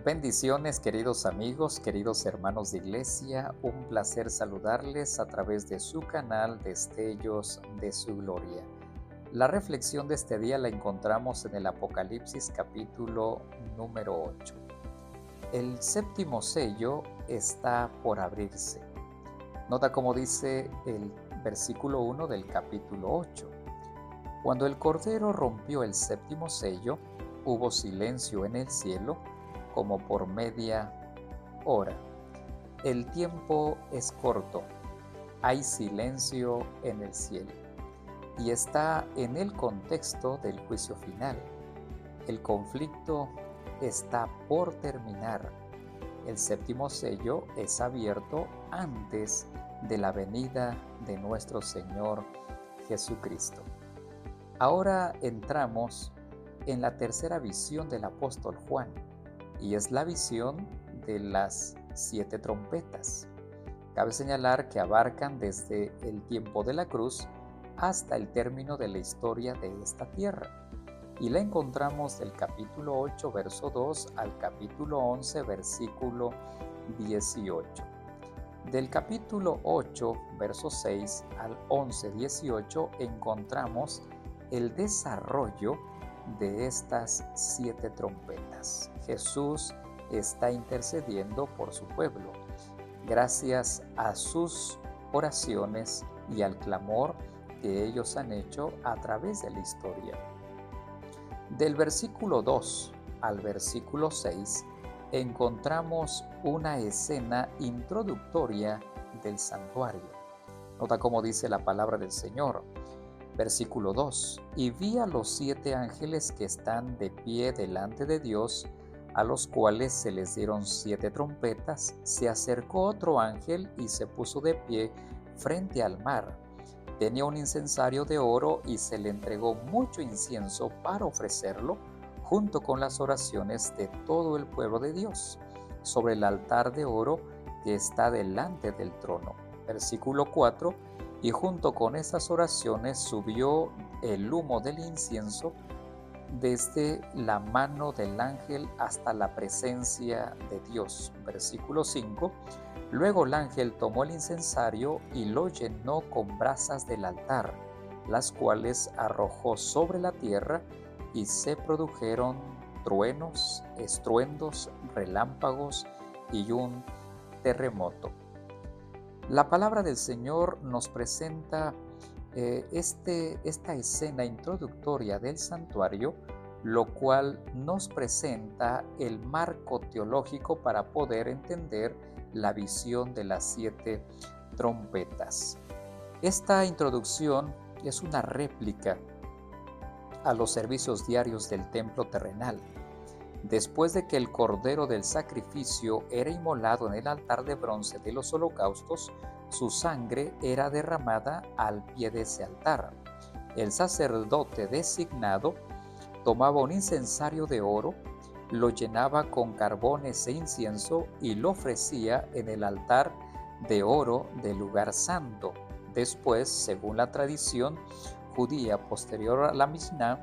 Bendiciones, queridos amigos, queridos hermanos de iglesia, un placer saludarles a través de su canal Destellos de su Gloria. La reflexión de este día la encontramos en el Apocalipsis capítulo número 8. El séptimo sello está por abrirse. Nota cómo dice el versículo 1 del capítulo 8. Cuando el Cordero rompió el séptimo sello, hubo silencio en el cielo como por media hora. El tiempo es corto, hay silencio en el cielo y está en el contexto del juicio final. El conflicto está por terminar. El séptimo sello es abierto antes de la venida de nuestro Señor Jesucristo. Ahora entramos en la tercera visión del apóstol Juan, y es la visión de las 7 trompetas. Cabe señalar que abarcan desde el tiempo de la cruz hasta el término de la historia de esta tierra, y la encontramos del capítulo 8, verso 2 al capítulo 11, versículo 18. Del capítulo 8, verso 6 al 11, 18 encontramos el desarrollo de estas 7 trompetas. Jesús está intercediendo por su pueblo, gracias a sus oraciones y al clamor que ellos han hecho a través de la historia. Del versículo 2 al versículo 6 encontramos una escena introductoria del santuario. Nota cómo dice la palabra del Señor. Versículo 2. Y vi a los 7 ángeles que están de pie delante de Dios, a los cuales se les dieron 7 trompetas. Se acercó otro ángel y se puso de pie frente al mar. Tenía un incensario de oro y se le entregó mucho incienso para ofrecerlo, junto con las oraciones de todo el pueblo de Dios, sobre el altar de oro que está delante del trono. Versículo 4. Y junto con esas oraciones subió el humo del incienso desde la mano del ángel hasta la presencia de Dios. Versículo 5. Luego el ángel tomó el incensario y lo llenó con brasas del altar, las cuales arrojó sobre la tierra, y se produjeron truenos, estruendos, relámpagos y un terremoto. La palabra del Señor nos presenta esta escena introductoria del santuario, lo cual nos presenta el marco teológico para poder entender la visión de las 7 trompetas. Esta introducción es una réplica a los servicios diarios del templo terrenal. Después de que el cordero del sacrificio era inmolado en el altar de bronce de los holocaustos, su sangre era derramada al pie de ese altar. El sacerdote designado tomaba un incensario de oro, lo llenaba con carbones e incienso y lo ofrecía en el altar de oro del lugar santo. Después, según la tradición judía posterior a la Mishná,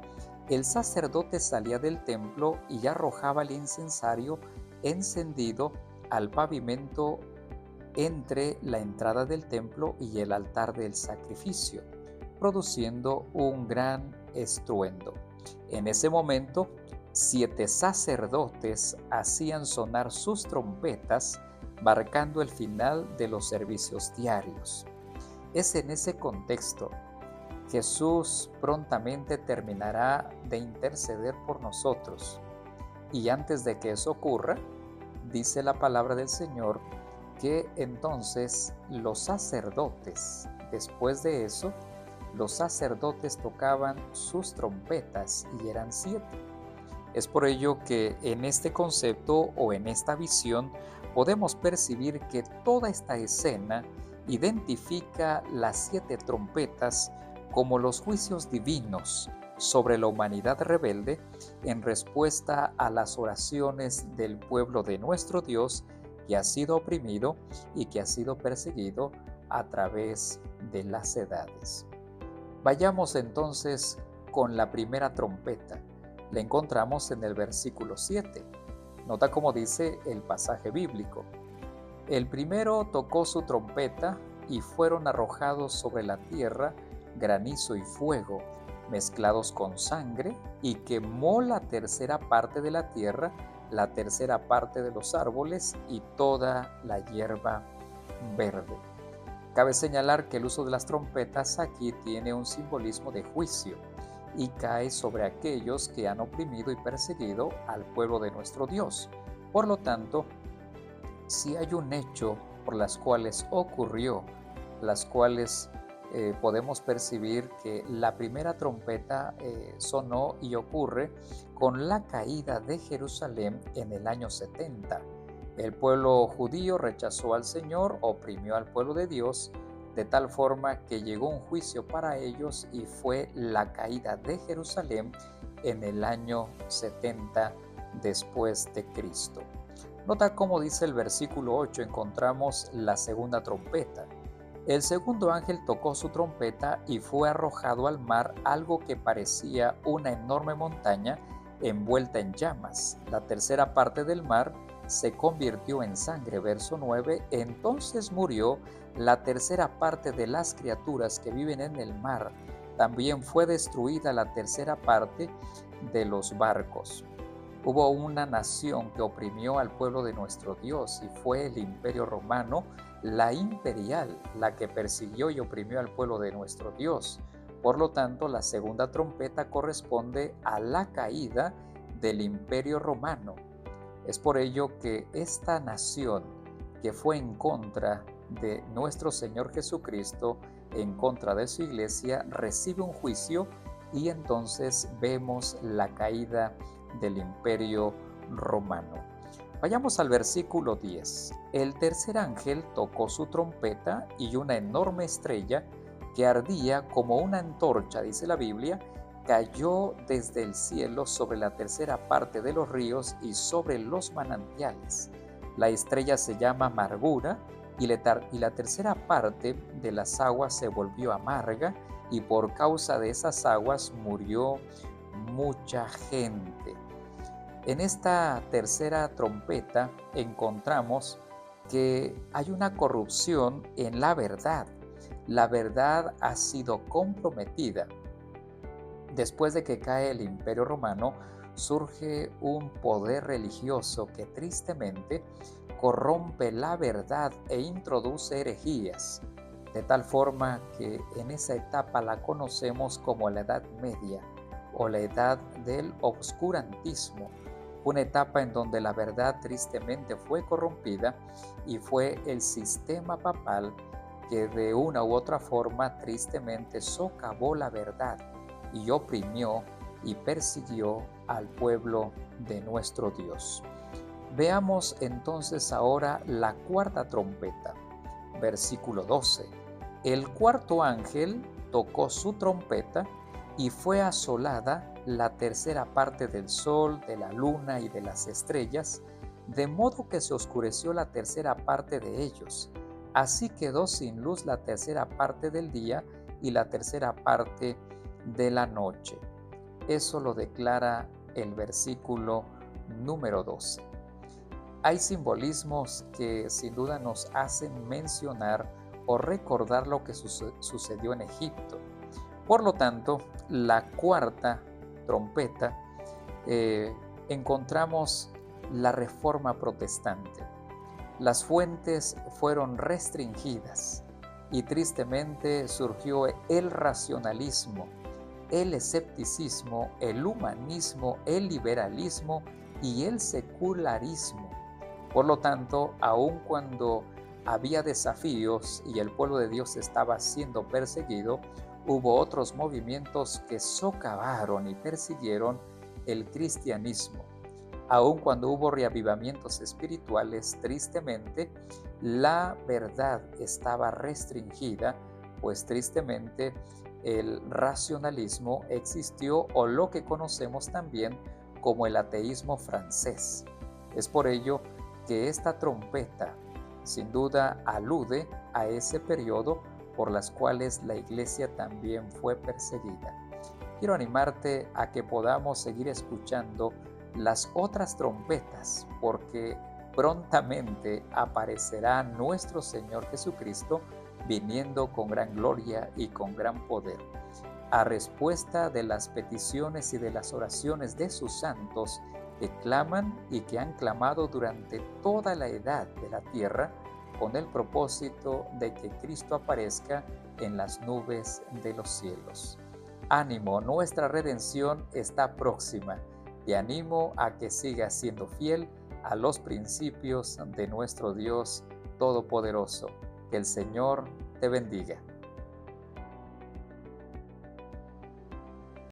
el sacerdote salía del templo y arrojaba el incensario encendido al pavimento entre la entrada del templo y el altar del sacrificio, produciendo un gran estruendo. En ese momento, 7 sacerdotes hacían sonar sus trompetas, marcando el final de los servicios diarios. Es en ese contexto Jesús prontamente terminará de interceder por nosotros. Y antes de que eso ocurra, dice la palabra del Señor que entonces los sacerdotes, después de eso, los sacerdotes tocaban sus trompetas y eran 7. Es por ello que en este concepto o en esta visión podemos percibir que toda esta escena identifica las 7 trompetas como los juicios divinos sobre la humanidad rebelde en respuesta a las oraciones del pueblo de nuestro Dios, que ha sido oprimido y que ha sido perseguido a través de las edades. Vayamos entonces con la primera trompeta. La encontramos en el versículo 7. Nota cómo dice el pasaje bíblico. El primero tocó su trompeta y fueron arrojados sobre la tierra granizo y fuego, mezclados con sangre, y quemó la tercera parte de la tierra, la tercera parte de los árboles y toda la hierba verde. Cabe señalar que el uso de las trompetas aquí tiene un simbolismo de juicio y cae sobre aquellos que han oprimido y perseguido al pueblo de nuestro Dios. Por lo tanto, si hay un hecho por las cuales ocurrió, las cuales podemos percibir que la primera trompeta sonó y ocurre con la caída de Jerusalén en el año 70. El pueblo judío rechazó al Señor, oprimió al pueblo de Dios, de tal forma que llegó un juicio para ellos y fue la caída de Jerusalén en el año 70 después de Cristo. Nota cómo dice el versículo 8, encontramos la segunda trompeta. El segundo ángel tocó su trompeta y fue arrojado al mar algo que parecía una enorme montaña envuelta en llamas. La tercera parte del mar se convirtió en sangre. Verso 9. Entonces murió la tercera parte de las criaturas que viven en el mar. También fue destruida la tercera parte de los barcos. Hubo una nación que oprimió al pueblo de nuestro Dios y fue el Imperio Romano, la imperial, la que persiguió y oprimió al pueblo de nuestro Dios. Por lo tanto, la segunda trompeta corresponde a la caída del Imperio Romano. Es por ello que esta nación que fue en contra de nuestro Señor Jesucristo, en contra de su iglesia, recibe un juicio y entonces vemos la caída del Imperio Romano. Vayamos al versículo 10. El tercer ángel tocó su trompeta y una enorme estrella que ardía como una antorcha, dice la Biblia, cayó desde el cielo sobre la tercera parte de los ríos y sobre los manantiales. La estrella se llama amargura y la tercera parte de las aguas se volvió amarga y por causa de esas aguas murió mucha gente. En esta tercera trompeta encontramos que hay una corrupción en la verdad. La verdad ha sido comprometida. Después de que cae el Imperio Romano, surge un poder religioso que tristemente corrompe la verdad e introduce herejías, de tal forma que en esa etapa la conocemos como la Edad Media o la Edad del Obscurantismo, una etapa en donde la verdad tristemente fue corrompida y fue el sistema papal que de una u otra forma tristemente socavó la verdad y oprimió y persiguió al pueblo de nuestro Dios. Veamos entonces ahora la cuarta trompeta, versículo 12. El cuarto ángel tocó su trompeta y fue asolada la tercera parte del sol, de la luna y de las estrellas, de modo que se oscureció la tercera parte de ellos. Así quedó sin luz la tercera parte del día y la tercera parte de la noche. Eso lo declara el versículo número 12. Hay simbolismos que sin duda nos hacen mencionar o recordar lo que sucedió en Egipto. Por lo tanto, la cuarta trompeta encontramos la Reforma Protestante. Las fuentes fueron restringidas y tristemente surgió el racionalismo, el escepticismo, el humanismo, el liberalismo y el secularismo. Por lo tanto, aun cuando había desafíos y el pueblo de Dios estaba siendo perseguido, hubo otros movimientos que socavaron y persiguieron el cristianismo. Aun cuando hubo reavivamientos espirituales, tristemente, la verdad estaba restringida, pues tristemente el racionalismo existió, o lo que conocemos también como el ateísmo francés. Es por ello que esta trompeta sin duda alude a ese periodo por las cuales la iglesia también fue perseguida. Quiero animarte a que podamos seguir escuchando las otras trompetas, porque prontamente aparecerá nuestro Señor Jesucristo viniendo con gran gloria y con gran poder. A respuesta de las peticiones y de las oraciones de sus santos que claman y que han clamado durante toda la edad de la tierra, con el propósito de que Cristo aparezca en las nubes de los cielos. Ánimo, nuestra redención está próxima. Te animo a que sigas siendo fiel a los principios de nuestro Dios Todopoderoso. Que el Señor te bendiga.